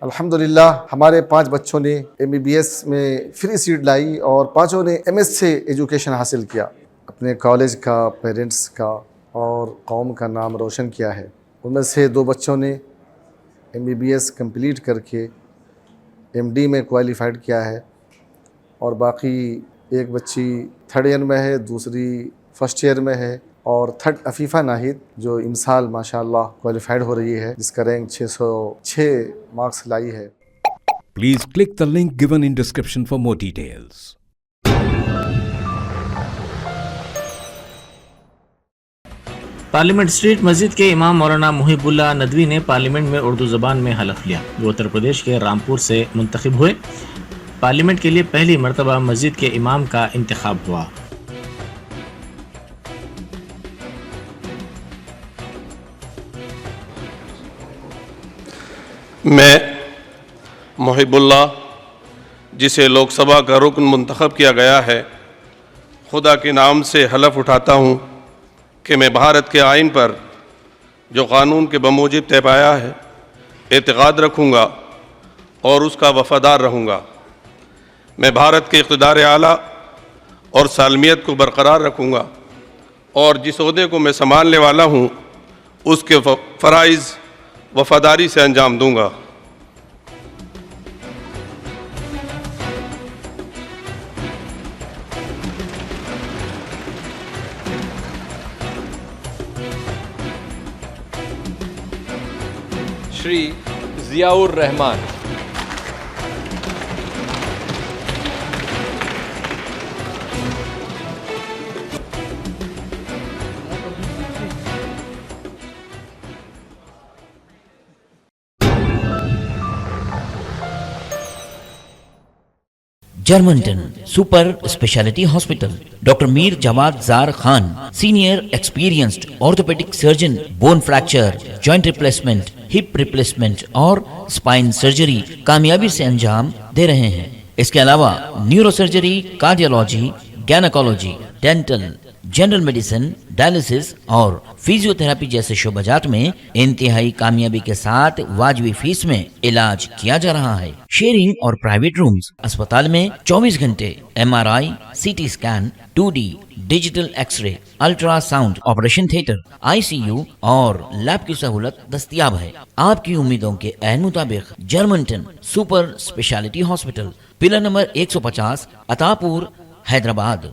الحمدللہ ہمارے 5 بچوں نے MBBS میں فری سیٹ لائی اور 5 نے MS سے ایجوکیشن حاصل کیا، اپنے کالج کا، پیرنٹس کا اور قوم کا نام روشن کیا ہے۔ ان میں سے 2 بچوں نے MBBS کمپلیٹ کر کے MD میں کوالیفائڈ کیا ہے اور باقی ایک بچی 3rd ایئر میں ہے، دوسری 1st ایئر میں ہے اور 3rd عفیفہ ناہید جو امسال ماشاءاللہ کوالیفائڈ ہو رہی ہے، جس کا رینک 606 مارکس لائی ہے۔ Please click the link given in description for more details. Parliament street مسجد کے امام مولانا محب اللہ ندوی نے پارلیمنٹ میں اردو زبان میں حلف لیا، جو اتر پردیش کے رامپور سے منتخب ہوئے۔ پارلیمنٹ کے لیے پہلی مرتبہ مسجد کے امام کا انتخاب ہوا۔ میں محب اللہ، جسے لوک سبھا کا رکن منتخب کیا گیا ہے، خدا کے نام سے حلف اٹھاتا ہوں کہ میں بھارت کے آئین پر جو قانون کے بموجب طے پایا ہے اعتقاد رکھوں گا اور اس کا وفادار رہوں گا۔ میں بھارت کے اقتدار اعلیٰ اور سالمیت کو برقرار رکھوں گا اور جس عہدے کو میں سنبھالنے والا ہوں اس کے فرائض وفاداری سے انجام دوں گا۔ Shri Zia ur Rahman. Germanton super specialty hospital, doctor Mir Jawad Zar Khan, senior experienced orthopaedic surgeon, bone fracture, joint replacement, hip replacement اور اسپائن سرجری کامیابی سے انجام دے رہے ہیں۔ اس کے علاوہ neuro surgery, cardiology, gynaecology, dental, general medicine, dialysis اور فزیو تھراپی جیسے شعبہ جات میں انتہائی کامیابی کے ساتھ واجبی فیس میں علاج کیا جا رہا ہے۔ شیئرنگ اور پرائیویٹ رومز، اسپتال میں 24 گھنٹے MRI، CT scan, 2D digital X ray, ultra sound, operation theatre, ICU اور لیب کی سہولت دستیاب ہے۔ آپ کی امیدوں کے عین مطابق Germanton super specialty hospital, pillar number 150، عطا پور، حیدرآباد۔